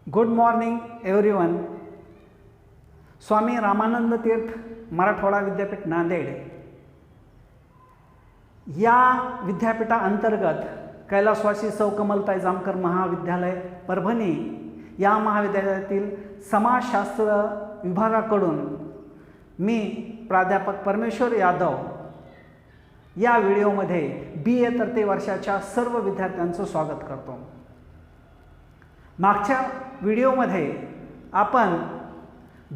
Good morning everyone. Swami Ramanand Teerth Marathwada Vidyapeeth Nanded या विद्यापीठाअंतर्गत कैलासवासी सौ कमलताई जामकर महाविद्यालय परभणी या महाविद्यालयातील समाजशास्त्र विभागाकडून मी प्राध्यापक परमेश्वर यादव या व्हिडिओमध्ये BA तृतीय वर्षाच्या सर्व विद्यार्थ्यांचं स्वागत करतो. मागच्या व्हिडिओमध्ये आपण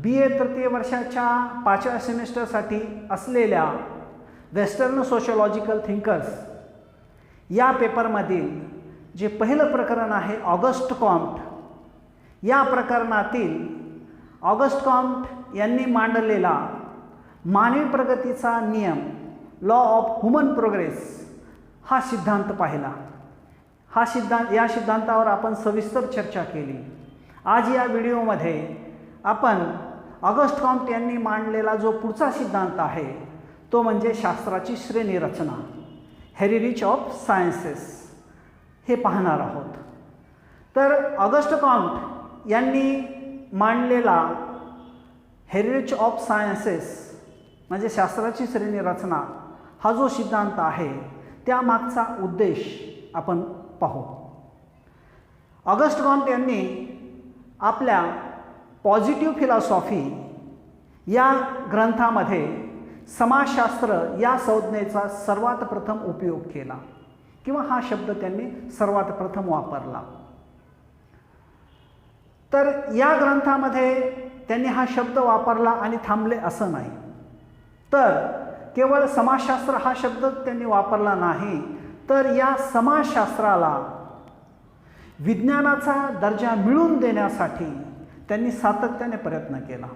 BA तृतीय वर्षाच्या 5व्या सेमिस्टरसाठी असलेल्या वेस्टर्न सोशिओलॉजिकल थिंकर्स या पेपरमधील जे पहिलं प्रकरण आहे ऑगस्ट कॉम्ट, या प्रकरणातील ऑगस्ट कॉम्ट यांनी मांडलेला मानवी प्रगतीचा नियम लॉ ऑफ ह्युमन प्रोग्रेस हा सिद्धांत पाहिला. या सिद्धांतावर आपण सविस्तर चर्चा केली. आज या व्हिडिओमध्ये आपण ऑगस्ट कॉम्ट यांनी मांडलेला जो पुढचा सिद्धांत आहे तो म्हणजे शास्त्राची श्रेणी रचना, हेरिटेज ऑफ सायन्सेस, हे पाहणार आहोत. तर ऑगस्ट कॉम्ट यांनी मांडलेला हेरिटेज ऑफ सायन्सेस म्हणजे शास्त्राची श्रेणी रचना हा जो सिद्धांत आहे त्यामागचा उद्देश आपण पाहू. ऑगस्ट कॉम्ट यांनी आपल्या पॉझिटिव्ह फिलॉसॉफी या ग्रंथामध्ये समाजशास्त्र या संज्ञेचा सर्वात प्रथम उपयोग केला किंवा हा शब्द त्यांनी सर्वात प्रथम वापरला. तर या ग्रंथामध्ये त्यांनी हा शब्द वापरला आणि थांबले असं नाही, तर केवळ समाजशास्त्र हा शब्द त्यांनी वापरला नाही, तर या समाजशास्त्राला विज्ञानाचा दर्जा मिळवून देण्यासाठी त्यांनी सातत्याने प्रयत्न केला.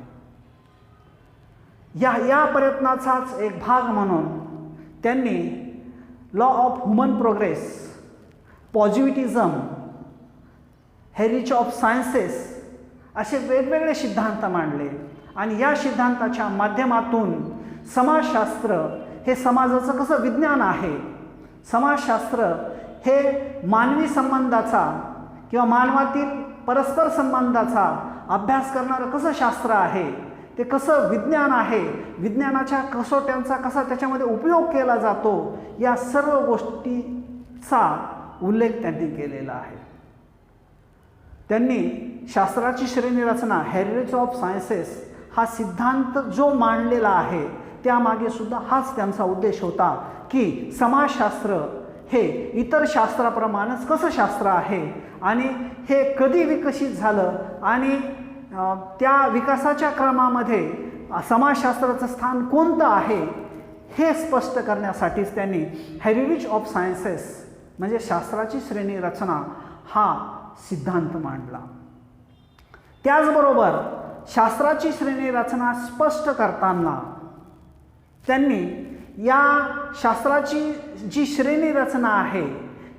या प्रयत्नाचाच एक भाग म्हणून त्यांनी law of human progress, positivism, heritage of sciences असे वेगवेगळे सिद्धांत मांडले आणि या सिद्धांताच्या माध्यमातून समाजशास्त्र हे समाजाचं कसं विज्ञान आहे, समाजशास्त्र हे मानवी संबंधाचा किंवा मानवातील परस्पर संबंधाचा अभ्यास करणारं कसं शास्त्र आहे, ते कसं विज्ञान आहे, विज्ञानाच्या कसोट्यांचा कसा त्याच्यामध्ये उपयोग केला जातो, या सर्व गोष्टीचा उल्लेख त्यांनी केलेला आहे. त्यांनी शास्त्राची श्रेणी रचना, हेरिटेज ऑफ सायन्सेस हा सिद्धांत जो मांडलेला आहे त्यामागे सुद्धा हाच त्यांचा उद्देश होता की समाजशास्त्र हे इतर शास्त्राप्रमाणेच कसं शास्त्र आहे आणि हे कधी विकसित झालं आणि त्या विकासाच्या क्रमामध्ये समाजशास्त्राचं स्थान कोणतं आहे हे स्पष्ट करण्यासाठीच त्यांनी हेरिटेज ऑफ सायन्सेस म्हणजे शास्त्राची श्रेणी रचना हा सिद्धांत मांडला. त्याचबरोबर शास्त्राची श्रेणी रचना स्पष्ट करताना त्यांनी या शास्त्राची जी श्रेणी रचना आहे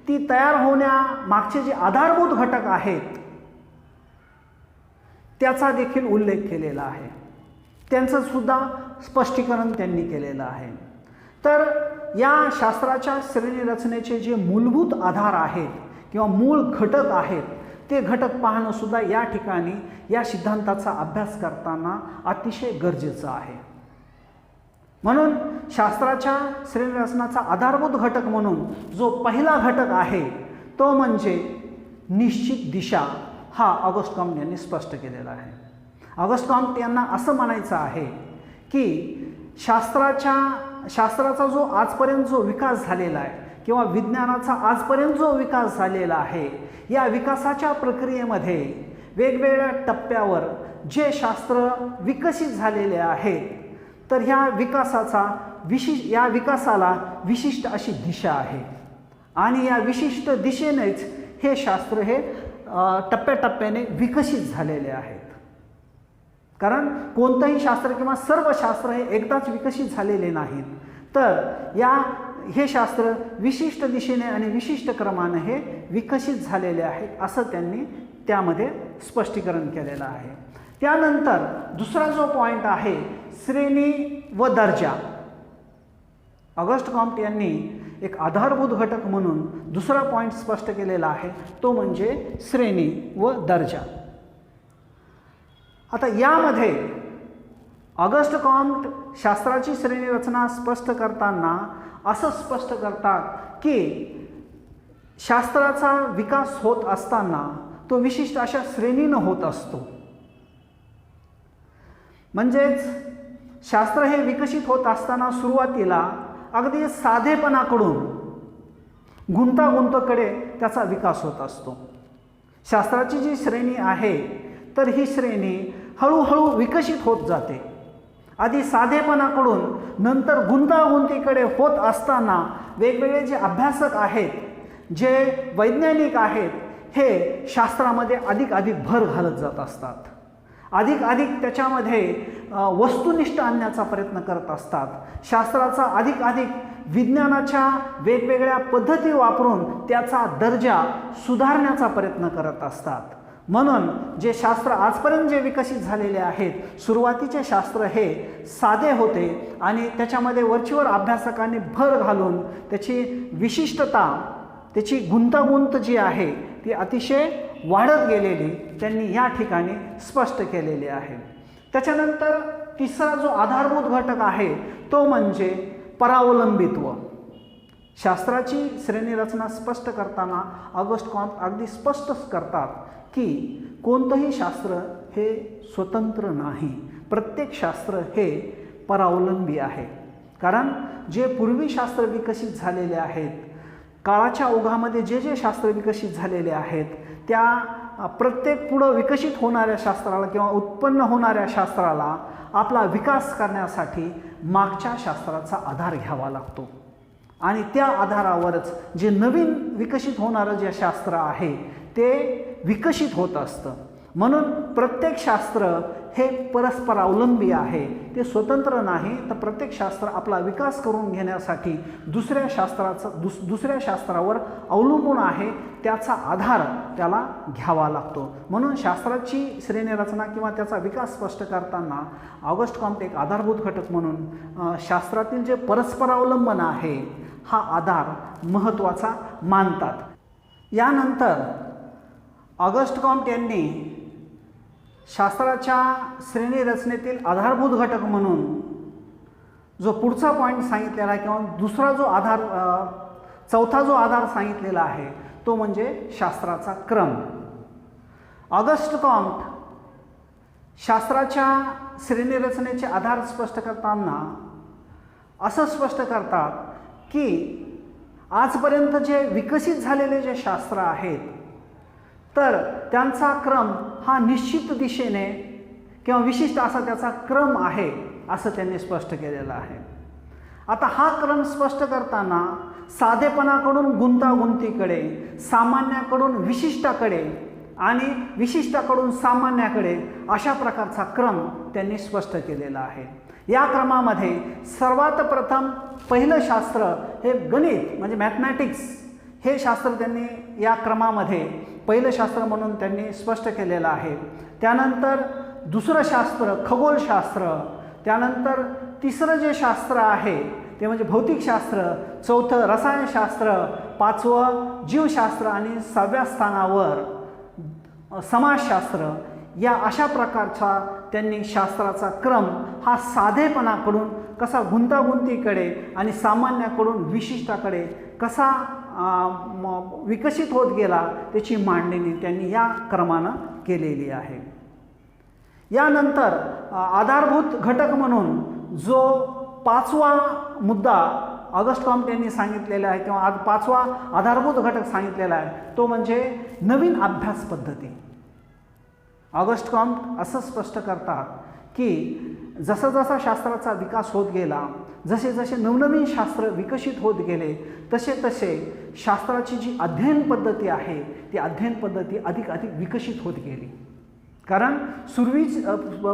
ती तयार होण्यामागचे जे आधारभूत घटक आहेत त्याचा देखील उल्लेख केलेला आहे, त्यांचं सुद्धा स्पष्टीकरण त्यांनी केलेलं आहे. तर या शास्त्राच्या श्रेणी रचनेचे जे मूलभूत आधार आहेत किंवा मूळ घटक आहेत ते घटक पाहणं सुद्धा या ठिकाणी या सिद्धांताचा अभ्यास करताना अतिशय गरजेचं आहे. म्हणून शास्त्राच्या श्रेणी रचनाचा आधारभूत घटक म्हणून जो पहिला घटक आहे तो म्हणजे निश्चित दिशा, हा ऑगस्ट कॉम्ट यांनी स्पष्ट केलेला आहे. ऑगस्ट कॉम्ट यांना असं म्हणायचं आहे की शास्त्राचा जो आजपर्यंत जो विकास झालेला आहे किंवा विज्ञानाचा आजपर्यंत जो विकास झालेला आहे, या विकासाच्या प्रक्रियेमध्ये वेगवेगळ्या टप्प्यावर जे शास्त्र विकसित झालेले आहेत तर या विकासाला विशिष्ट अशी दिशा आहे आणि या विशिष्ट दिशेनेच हे शास्त्र हे टप्प्याटप्प्याने विकसित झालेले आहेत. कारण कोणतंही शास्त्र किंवा सर्व शास्त्र हे एकदाच विकसित झालेले नाहीत, तर हे शास्त्र विशिष्ट दिशेने आणि विशिष्ट क्रमाने हे विकसित झालेले आहे असं त्यांनी त्यामध्ये स्पष्टीकरण केलेलं आहे. त्यानंतर दुसरा जो पॉईंट आहे श्रेणी व दर्जा, ऑगस्ट कॉम्ट यांनी एक आधारभूत घटक म्हणून दुसरा पॉईंट स्पष्ट केलेला आहे तो म्हणजे श्रेणी व दर्जा. आता यामध्ये ऑगस्ट कॉम्ट शास्त्राची श्रेणी रचना स्पष्ट करताना असं स्पष्ट करतात की शास्त्राचा विकास होत असताना तो विशिष्ट अशा श्रेणीनं होत असतो. म्हणजेच शास्त्र हे विकसित होत असताना सुरुवातीला अगदी साधेपणाकडून गुंतागुंतकडे त्याचा विकास होत असतो. शास्त्राची जी श्रेणी आहे तर ही श्रेणी हळूहळू विकसित होत जाते. आधी साधेपणाकडून नंतर गुंतागुंतीकडे होत असताना वेगवेगळे जे अभ्यासक आहेत, जे वैज्ञानिक आहेत, हे शास्त्रामध्ये अधिक भर घालत जात असतात. अधिक त्याच्यामध्ये वस्तुनिष्ठ आणण्याचा प्रयत्न करत असतात. शास्त्राचा अधिक विज्ञानाच्या वेगवेगळ्या पद्धती वापरून त्याचा दर्जा सुधारण्याचा प्रयत्न करत असतात. म्हणून जे शास्त्र आजपर्यंत जे विकसित झालेले आहेत, सुरुवातीचे शास्त्र हे साधे होते आणि त्याच्यामध्ये वरचीवर अभ्यासकांनी भर घालून त्याची विशिष्टता, त्याची गुंतागुंत जी आहे ती अतिशय वाढत गेलेली त्यांनी या ठिकाणी स्पष्ट केलेली आहे. त्याच्यानंतर तिसरा जो आधारभूत घटक आहे तो म्हणजे परावलंबित्व. शास्त्राची श्रेणी रचना स्पष्ट करताना ऑगस्ट कॉम्ट अगदी स्पष्ट करतात की कोणतंही शास्त्र हे स्वतंत्र नाही, प्रत्येक शास्त्र हे परावलंबी आहे. कारण जे पूर्वी शास्त्र विकसित झालेले आहेत, काळाच्या ओघामध्ये जे शास्त्र विकसित झालेले आहेत, त्या प्रत्येक पुढं विकसित होणाऱ्या शास्त्राला किंवा उत्पन्न होणाऱ्या शास्त्राला आपला विकास करण्यासाठी मागच्या शास्त्राचा आधार घ्यावा लागतो आणि त्या आधारावरच जे नवीन विकसित होणारं जे शास्त्र आहे ते विकसित होत असतं. म्हणून प्रत्येक शास्त्र हे परस्परावलंबी आहे, ते स्वतंत्र नाही. तर प्रत्येक शास्त्र आपला विकास करून घेण्यासाठी दुसऱ्या शास्त्रावर अवलंबून आहे, त्याचा आधार त्याला घ्यावा लागतो. म्हणून शास्त्राची श्रेणी रचना किंवा त्याचा विकास स्पष्ट करताना ऑगस्ट कॉम्ट एक आधारभूत घटक म्हणून शास्त्रातील जे परस्परावलंबन आहे हा आधार महत्त्वाचा मानतात. यानंतर ऑगस्ट कॉम्ट यांनी शास्त्राच्या श्रेणी रचनेतील आधारभूत घटक म्हणून जो पुढचा पॉईंट सांगितलेला आहे किंवा दुसरा जो चौथा जो आधार सांगितलेला आहे तो म्हणजे शास्त्राचा क्रम. ऑगस्ट कॉम्ट शास्त्राच्या श्रेणी रचनेचे आधार स्पष्ट करताना असं स्पष्ट करतात की आजपर्यंत जे विकसित झालेले जे शास्त्र आहेत तर त्यांचा क्रम हा निश्चित दिशेने किंवा विशिष्ट असा त्याचा क्रम आहे असं त्यांनी स्पष्ट केलेलं आहे. आता हा क्रम स्पष्ट करताना साधेपणाकडून गुंतागुंतीकडे, सामान्याकडून विशिष्टाकडे आणि विशिष्टाकडून सामान्याकडे अशा प्रकारचा क्रम त्यांनी स्पष्ट केलेला आहे. या क्रमामध्ये सर्वात प्रथम पहिलं शास्त्र हे गणित म्हणजे मॅथमॅटिक्स हे शास्त्र त्यांनी या क्रमामध्ये पहिलं शास्त्र म्हणून त्यांनी स्पष्ट केलेलं आहे. त्यानंतर दुसरं शास्त्र खगोलशास्त्र, त्यानंतर तिसरं जे शास्त्र आहे ते म्हणजे भौतिकशास्त्र, चौथं रसायनशास्त्र, पाचवं जीवशास्त्र आणि 6व्या स्थानावर समाजशास्त्र. या अशा प्रकारचा त्यांनी शास्त्राचा क्रम हा साधेपणाकडून कसा गुंतागुंतीकडे आणि सामान्याकडून विशिष्टाकडे कसा विकसित होत गेला त्याची मांडणी त्यांनी या क्रमानं केलेली आहे. यानंतर आधारभूत घटक म्हणून जो पाचवा मुद्दा ऑगस्ट कॉम्ट यांनी सांगितलेला आहे किंवा आज पाचवा आधारभूत घटक सांगितलेला आहे तो म्हणजे नवीन अभ्यास पद्धती. ऑगस्ट कॉम्ट असं स्पष्ट करतात की जसा शास्त्राचा विकास होत गेला, जसे नवनवीन शास्त्र विकसित होत गेले तसे शास्त्राची जी अध्ययन पद्धती आहे ती अध्ययन पद्धती अधिक विकसित होत गेली. कारण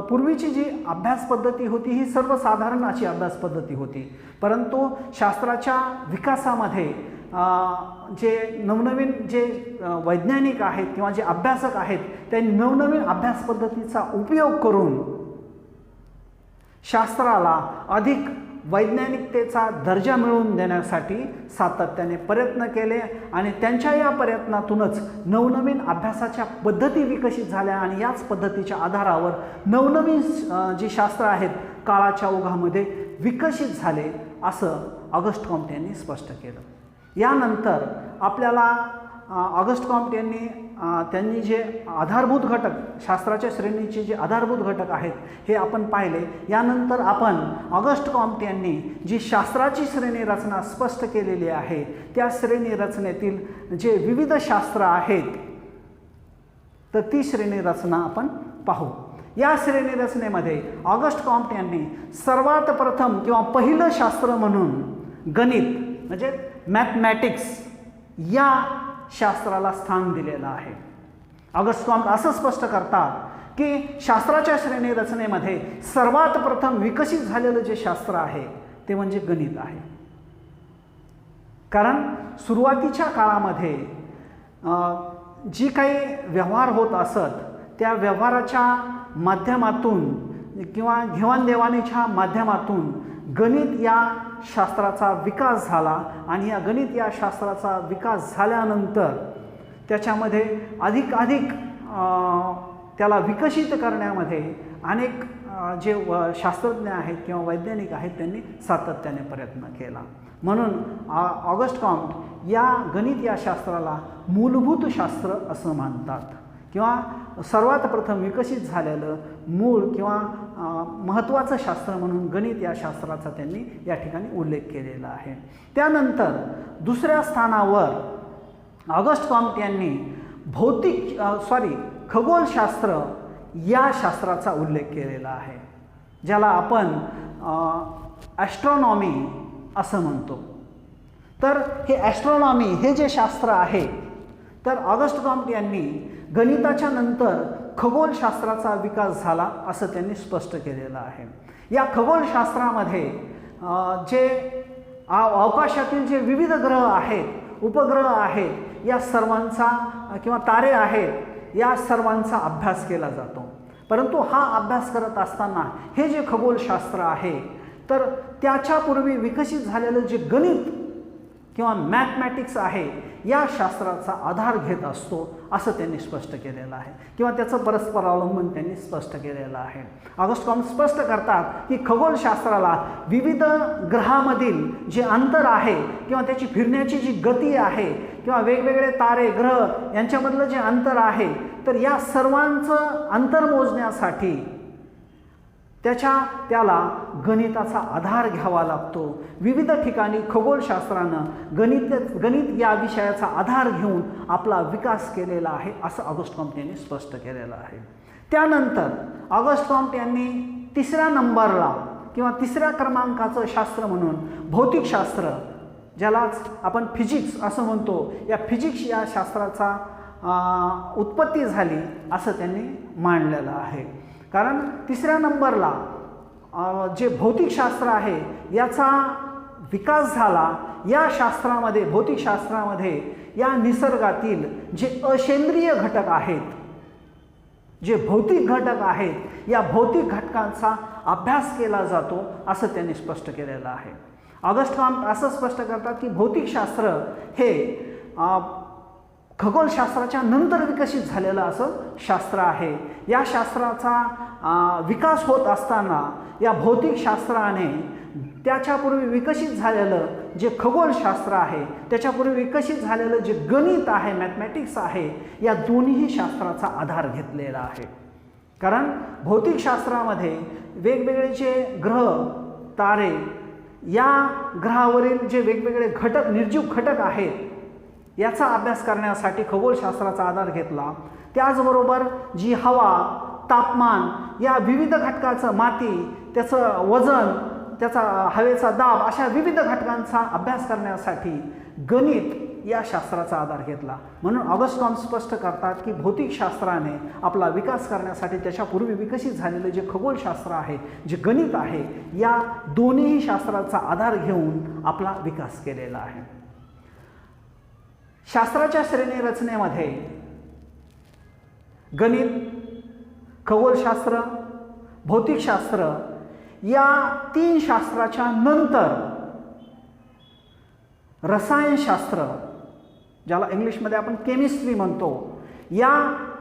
पूर्वीची जी अभ्यास पद्धती होती ही सर्वसाधारण अशी अभ्यास पद्धती होती, परंतु शास्त्राच्या विकासामध्ये जे नवनवीन जे वैज्ञानिक आहेत किंवा जे अभ्यासक आहेत त्यांनी नवनवीन अभ्यास पद्धतीचा उपयोग करून शास्त्राला अधिक वैज्ञानिकतेचा दर्जा मिळवून देण्यासाठी सातत्याने प्रयत्न केले आणि त्यांच्या या प्रयत्नातूनच नवनवीन अभ्यासाच्या पद्धती विकसित झाल्या आणि याच पद्धतीच्या आधारावर नवनवीन जी शास्त्र आहेत काळाच्या ओघामध्ये विकसित झाले असं ऑगस्ट कॉम्टे यांनी स्पष्ट केलं. यानंतर आपल्याला ऑगस्ट कॉम्टे त्यांनी जे आधारभूत घटक शास्त्राच्या श्रेणीचे जे आधारभूत घटक आहेत हे आपण पाहिले. यानंतर आपण ऑगस्ट कॉम्टे यांनी जी शास्त्राची श्रेणी रचना स्पष्ट केलेली आहे त्या श्रेणी रचनेतील जे विविध शास्त्र आहेत तर ती श्रेणी रचना आपण पाहू. या श्रेणी रचनेमध्ये ऑगस्ट कॉम्टे यांनी सर्वात प्रथम किंवा पहिलं शास्त्र म्हणून गणित म्हणजे मॅथमॅटिक्स या शास्त्राला स्थान दिलेलं आहे. ऑगस्ट कॉम्टे असं स्पष्ट करतात की शास्त्राच्या श्रेणी रचनेमध्ये सर्वात प्रथम विकसित झालेलं जे शास्त्र आहे ते म्हणजे गणित आहे. कारण सुरुवातीच्या काळामध्ये जी काही व्यवहार होत असत त्या व्यवहाराच्या माध्यमातून किंवा घेवाणदेवाणीच्या माध्यमातून गणित या शास्त्राचा विकास झाला आणि या गणित या शास्त्राचा विकास झाल्यानंतर त्याच्यामध्ये अधिक त्याला विकसित करण्यामध्ये अनेक जे शास्त्रज्ञ आहेत किंवा वैज्ञानिक आहेत त्यांनी सातत्याने प्रयत्न केला. म्हणून ऑगस्ट कॉम्टे या गणित या शास्त्राला मूलभूत शास्त्र असं मानतात किंवा सर्वात प्रथम विकसित झालेलं मूळ किंवा महत्त्वाचं शास्त्र म्हणून गणित या शास्त्राचा त्यांनी या ठिकाणी उल्लेख केलेला आहे. त्यानंतर दुसऱ्या स्थानावर ऑगस्ट कॉम्टे यांनी खगोलशास्त्र या शास्त्राचा उल्लेख केलेला आहे, ज्याला आपण ॲस्ट्रॉनॉमी असं म्हणतो. तर हे ॲस्ट्रॉनॉमी हे जे शास्त्र आहे तर ऑगस्ट कॉम्टे यांनी गणिताच्या नंतर खगोलशास्त्राचा विकास झाला असं त्यांनी स्पष्ट केलेलं आहे. या खगोलशास्त्रामध्ये जे अवकाशातील जे विविध ग्रह आहेत उपग्रह आहेत या सर्वांचा किंवा तारे आहेत या सर्वांचा अभ्यास केला जातो. परंतु हा अभ्यास करत असताना हे जे खगोलशास्त्र आहे तर त्याच्यापूर्वी विकसित झालेलं जे गणित किंवा मॅथमॅटिक्स आहे या शास्त्राचा आधार घेत असतो असं त्यांनी स्पष्ट केलेलं आहे किंवा त्याचं परस्पर अवलंबन त्यांनी स्पष्ट केलेलं आहे. ऑगस्ट कॉम्टे स्पष्ट करतात की खगोलशास्त्राला विविध ग्रहामधील जे अंतर आहे किंवा त्याची फिरण्याची जी गती आहे किंवा वेगवेगळे तारे ग्रह यांच्यामधलं जे अंतर आहे तर या सर्वांचं अंतर मोजण्यासाठी त्याला गणिताचा आधार घ्यावा लागतो. विविध ठिकाणी खगोलशास्त्रानं गणित या विषयाचा आधार घेऊन आपला विकास केलेला आहे असं ऑगस्ट कॉम्टे यांनी स्पष्ट केलेलं आहे. त्यानंतर ऑगस्ट कॉम्टे यांनी तिसऱ्या नंबरला किंवा तिसऱ्या क्रमांकाचं शास्त्र म्हणून भौतिकशास्त्र ज्यालाच आपण फिजिक्स असं म्हणतो या फिजिक्स या शास्त्राचा उत्पत्ती झाली असं त्यांनी मांडलेलं आहे. कारण तिसऱ्या नंबरला जे भौतिकशास्त्र आहे याचा विकास झाला. या शास्त्रामध्ये भौतिकशास्त्रामध्ये या निसर्गातील जे असेंद्रिय घटक आहेत जे भौतिक घटक आहेत या भौतिक घटकांचा अभ्यास केला जातो असं त्यांनी स्पष्ट केलेलं आहे. ऑगस्ट कॉम्टे असं स्पष्ट करतात की भौतिकशास्त्र हे खगोलशास्त्राच्या नंतर विकसित झालेलं असं शास्त्र आहे. या शास्त्राचा विकास होत असताना या भौतिकशास्त्राने त्याच्यापूर्वी विकसित झालेलं जे खगोलशास्त्र आहे त्याच्यापूर्वी विकसित झालेलं जे गणित आहे मॅथमॅटिक्स आहे या दोन्ही शास्त्राचा आधार घेतलेला आहे. कारण भौतिकशास्त्रामध्ये वेगवेगळे जे ग्रह तारे या ग्रहावरील जे वेगवेगळे घटक निर्जीव घटक आहेत याचा अभ्यास करण्यासाठी खगोलशास्त्राचा आधार घेतला. त्याचबरोबर जी हवा तापमान या विविध घटकाचं माती त्याचं वजन त्याचा हवेचा दाब अशा विविध घटकांचा अभ्यास करण्यासाठी गणित या शास्त्राचा आधार घेतला. म्हणून ऑगस्ट कॉम्टे स्पष्ट करतात की भौतिकशास्त्राने आपला विकास करण्यासाठी त्याच्यापूर्वी विकसित झालेले जे खगोलशास्त्र आहे जे गणित आहे या दोन्ही शास्त्राचा आधार घेऊन आपला विकास केलेला आहे. शास्त्राच्या श्रेणी रचनेमध्ये गणित खगोलशास्त्र भौतिकशास्त्र या 3 शास्त्राच्या नंतर रसायनशास्त्र, ज्याला इंग्लिशमध्ये आपण केमिस्ट्री म्हणतो, या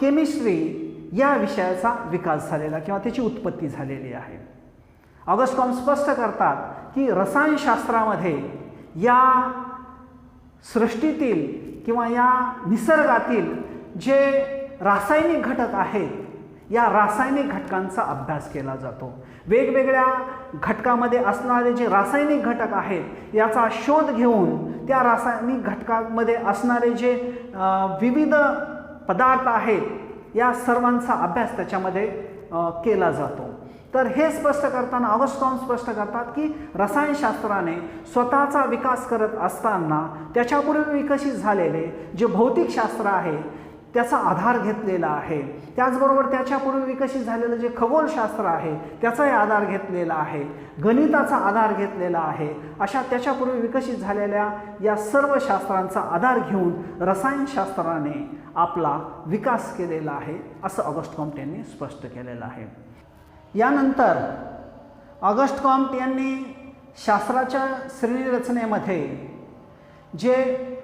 केमिस्ट्री या विषयाचा विकास झालेला किंवा त्याची उत्पत्ती झालेली आहे. ऑगस्ट कॉम्ट स्पष्ट करतात की रसायनशास्त्रामध्ये या सृष्टीतील किंवा या निसर्गातील जे रासायनिक घटक आहेत, या रासायनिक घटकांचा अभ्यास केला जातो. वेगवेगळ्या घटकामध्ये असणारे जे रासायनिक घटक आहेत याचा शोध घेऊन त्या रासायनिक घटकांमध्ये असणारे जे विविध पदार्थ आहेत या सर्वांचा अभ्यास त्याच्यामध्ये केला जातो. तर हे स्पष्ट करताना ऑगस्ट कॉम्ट स्पष्ट करतात की रसायनशास्त्राने स्वतःचा विकास करत असताना त्याच्यापूर्वी विकसित झालेले जे भौतिकशास्त्र आहे त्याचा आधार घेतलेला आहे. त्याचबरोबर त्याच्यापूर्वी विकसित झालेलं जे खगोलशास्त्र आहे त्याचाही आधार घेतलेला आहे, गणिताचा आधार घेतलेला आहे. अशा त्याच्यापूर्वी विकसित झालेल्या या सर्व शास्त्रांचा आधार घेऊन रसायनशास्त्राने आपला विकास केलेला आहे, असं ऑगस्ट कॉम्ट यांनी स्पष्ट केलेलं आहे. यानंतर ऑगस्ट कॉम्ट यांनी शास्त्राच्या श्रेणीरचनेमध्ये जे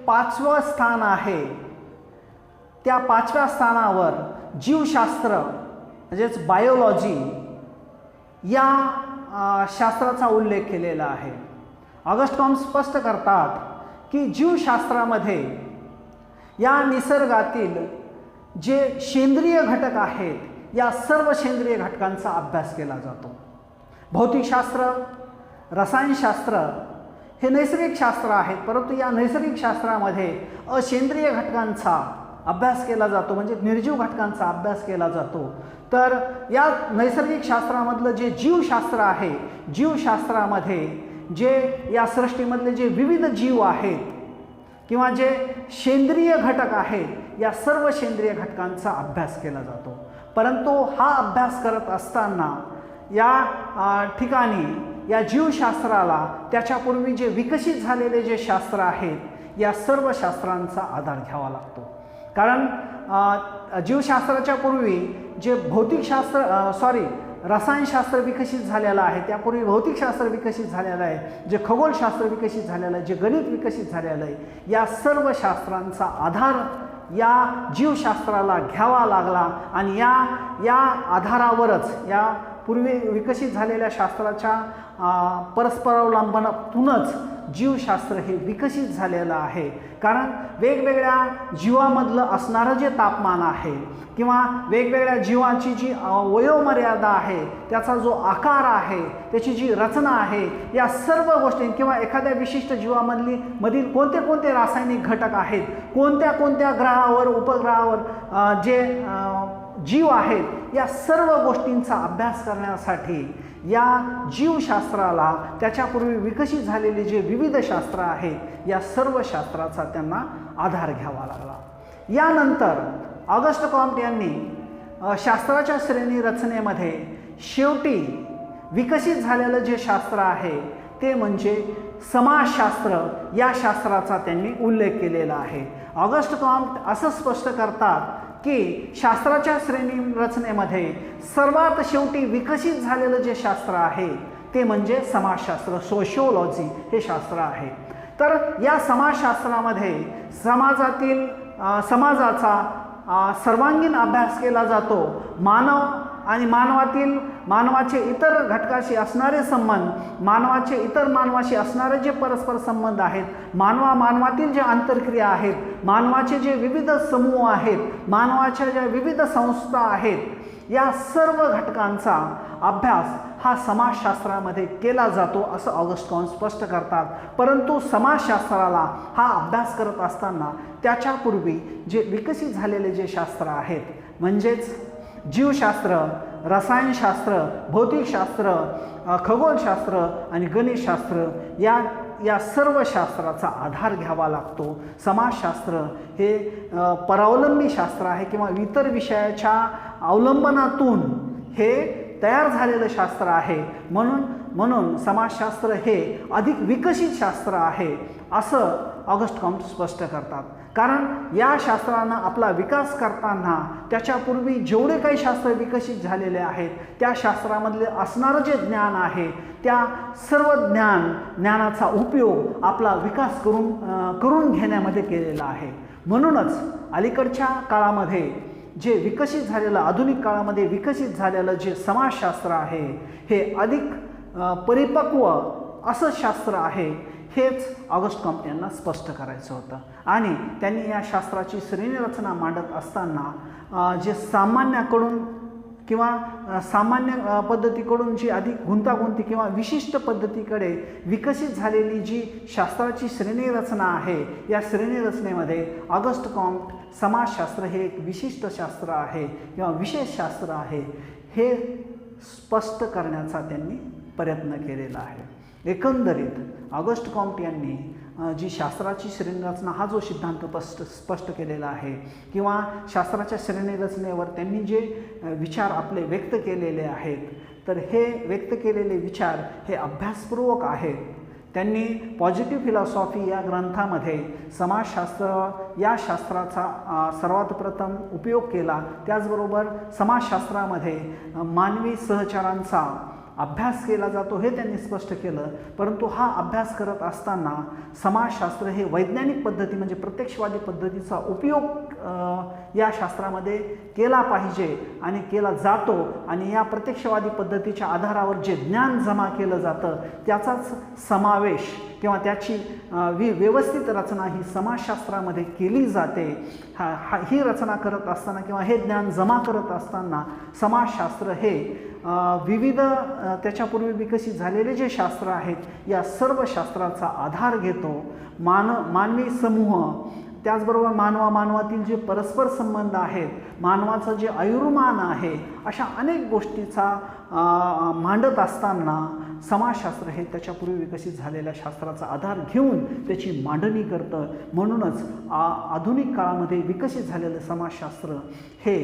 5वं स्थान आहे त्या 5व्या स्थानावर जीवशास्त्र म्हणजेच बायोलॉजी या शास्त्राचा उल्लेख केलेला आहे. ऑगस्ट कॉम्ट स्पष्ट करतात की जीवशास्त्रामध्ये या निसर्गातील जे सेंद्रिय घटक आहेत या सर्व सेंद्रिय घटकांचा अभ्यास केला जातो. भौतिकशास्त्र, रसायनशास्त्र हे नैसर्गिक शास्त्र आहेत, परंतु या नैसर्गिक शास्त्रामध्ये असेंद्रिय घटकांचा अभ्यास केला जातो, म्हणजे निर्जीव घटकांचा अभ्यास केला जातो. तर या नैसर्गिक शास्त्रामधलं जे जीवशास्त्र आहे, जीवशास्त्रामध्ये जे या सृष्टीमधले जे विविध जीव आहेत किंवा जे सेंद्रिय घटक आहेत या सर्व सेंद्रिय घटकांचा अभ्यास केला जातो. परंतु हा अभ्यास करत असताना या ठिकाणी या जीवशास्त्राला त्याच्यापूर्वी जे विकसित झालेले जे शास्त्र आहेत या सर्व शास्त्रांचा आधार घ्यावा लागतो. कारण जीवशास्त्राच्या पूर्वी जे रसायनशास्त्र विकसित झालेलं आहे, त्यापूर्वी भौतिकशास्त्र विकसित झालेलं आहे, जे खगोलशास्त्र विकसित झालेलं आहे, जे गणित विकसित झालेलं आहे, या सर्व शास्त्रांचा आधार या जीवशास्त्राला घ्यावा लागला आणि या आधारावरच या पूर्वी विकसित झालेल्या शास्त्राच्या परस्परावलंबनातूनच जीवशास्त्र हे विकसित झालेलं आहे. कारण वेगवेगळ्या जीवामधलं असणारं जे तापमान आहे किंवा वेगवेगळ्या जीवांची जी वयोमर्यादा आहे, त्याचा जो आकार आहे, त्याची जी रचना आहे, या सर्व गोष्टी किंवा एखाद्या विशिष्ट जीवामधील कोणते रासायनिक घटक आहेत, कोणत्या ग्रहावर उपग्रहावर जे जीव आहेत, या सर्व गोष्टींचा अभ्यास करण्यासाठी या जीवशास्त्राला त्याच्यापूर्वी विकसित झालेले जे विविध शास्त्र आहेत या सर्व शास्त्राचा त्यांना आधार घ्यावा लागला. यानंतर ऑगस्ट कॉम्ट यांनी शास्त्राच्या श्रेणी रचनेमध्ये शेवटी विकसित झालेलं जे शास्त्र आहे ते म्हणजे समाजशास्त्र या शास्त्राचा त्यांनी उल्लेख केलेला आहे. ऑगस्ट कॉम्ट असं स्पष्ट करतात की शास्त्राच्या श्रेणी रचनेमध्ये सर्वात शेवटी विकसित झालेलं जे शास्त्र आहे ते म्हणजे समाजशास्त्र, सोशिओलॉजी हे शास्त्र आहे. तर या समाजशास्त्रामध्ये समाजाचा सर्वांगीण अभ्यास केला जातो. मानव आणि मानवाचे इतर घटकाशी असणारे संबंध, मानवाशी असणारे जे परस्पर संबंध आहेत, मानवातील जे आंतरक्रिया आहेत, मानवाचे जे विविध समूह आहेत, मानवाच्या ज्या विविध संस्था आहेत, या सर्व घटकांचा अभ्यास हा समाजशास्त्रामध्ये केला जातो असं ऑगस्ट कॉम्ट स्पष्ट करतात. परंतु समाजशास्त्राला हा अभ्यास करत असताना त्याच्यापूर्वी जे विकसित झालेले जे शास्त्र आहेत म्हणजेच जीवशास्त्र, रसायनशास्त्र, भौतिकशास्त्र, खगोलशास्त्र आणि गणितशास्त्र या सर्व शास्त्राचा आधार घ्यावा लागतो. समाजशास्त्र हे परावलंबी शास्त्र आहे किंवा इतर विषयाच्या अवलंबनातून हे तयार झालेलं शास्त्र आहे. म्हणून समाजशास्त्र हे अधिक विकसित शास्त्र आहे असं ऑगस्ट कॉम्ट स्पष्ट करतात. कारण या शास्त्रानं आपला विकास करताना त्याच्यापूर्वी जेवढे काही शास्त्र विकसित झालेले आहेत त्या शास्त्रामधले असणारं जे ज्ञान आहे त्या सर्व ज्ञानाचा उपयोग आपला विकास करून घेण्यामध्ये केलेला आहे. म्हणूनच अलीकडच्या काळामध्ये जे विकसित झालेलं, आधुनिक काळामध्ये विकसित झालेलं जे समाजशास्त्र आहे हे अधिक परिपक्व असं शास्त्र आहे, हेच ऑगस्ट कॉम्टे यांना स्पष्ट करायचं होतं. आणि त्यांनी या शास्त्राची श्रेणीरचना मांडत असताना जे सामान्याकडून किंवा सामान्य पद्धतीकडून जी अधिक गुंतागुंती किंवा विशिष्ट पद्धतीकडे विकसित झालेली जी शास्त्राची श्रेणीरचना आहे, या श्रेणीरचनेमध्ये ऑगस्ट कॉम्टे समाजशास्त्र हे एक विशिष्ट शास्त्र आहे किंवा विशेष शास्त्र आहे हे स्पष्ट करण्याचा त्यांनी प्रयत्न केलेला आहे. एकंदरीत ऑगस्ट कॉम्टे यांनी जी शास्त्राची श्रेणीरचना हा जो सिद्धांत स्पष्ट केलेला आहे किंवा शास्त्राच्या श्रेणीरचनेवर त्यांनी जे विचार आपले व्यक्त केलेले आहेत, तर हे व्यक्त केलेले विचार हे अभ्यासपूर्वक आहेत. त्यांनी पॉझिटिव्ह फिलॉसॉफी या ग्रंथामध्ये समाजशास्त्र या शास्त्राचा सर्वात प्रथम उपयोग केला. त्याचबरोबर समाजशास्त्रामध्ये मानवी सहचारांचा अभ्यास केला जातो हे त्यांनी स्पष्ट केलं. परंतु हा अभ्यास करत असताना समाजशास्त्र हे वैज्ञानिक पद्धती म्हणजे प्रत्यक्षवादी पद्धतीचा उपयोग या शास्त्रामध्ये केला पाहिजे आणि केला जातो. आणि या प्रत्यक्षवादी पद्धतीच्या आधारावर जे ज्ञान जमा केलं जातं त्याचाच समावेश किंवा त्याची व्यवस्थित रचना ही समाजशास्त्रामध्ये केली जाते. ही रचना करत असताना किंवा हे ज्ञान जमा करत असताना समाजशास्त्र हे विविध त्याच्यापूर्वी विकसित झालेले जे शास्त्र आहेत या सर्व शास्त्राचा आधार घेतो. मानवी समूह, त्याचबरोबर मानवातील जे परस्पर संबंध आहेत, मानवाचं जे आयुर्मान आहे, अशा अनेक गोष्टीचा मांडत असताना समाजशास्त्र हे त्याच्यापूर्वी विकसित झालेल्या शास्त्राचा आधार घेऊन त्याची मांडणी करतं. म्हणूनच आधुनिक काळामध्ये विकसित झालेलं समाजशास्त्र हे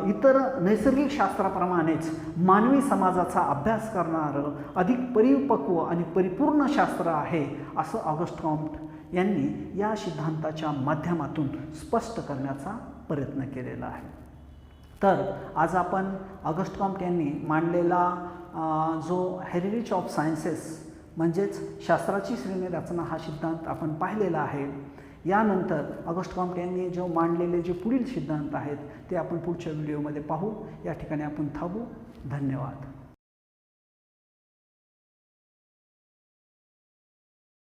इतर नैसर्गिक शास्त्राप्रमाणेच मानवी समाजाचा अभ्यास करणारं अधिक परिपक्व आणि परिपूर्ण शास्त्र आहे असं ऑगस्ट कॉम्टे यांनी या सिद्धांताच्या माध्यमातून स्पष्ट करण्याचा प्रयत्न केलेला आहे. तर आज आपण ऑगस्ट कॉम्टे यांनी मांडलेला जो हेरिटेज ऑफ सायन्सेस म्हणजेच शास्त्राची श्रेणीरचना हा सिद्धांत आपण पाहिलेला आहे. यानंतर ऑगस्ट कॉम्टे यांनी जो मांडलेले जे पुढील सिद्धांत आहेत ते आपण पुढच्या व्हिडिओमध्ये पाहू. या ठिकाणी आपण थांबू. धन्यवाद.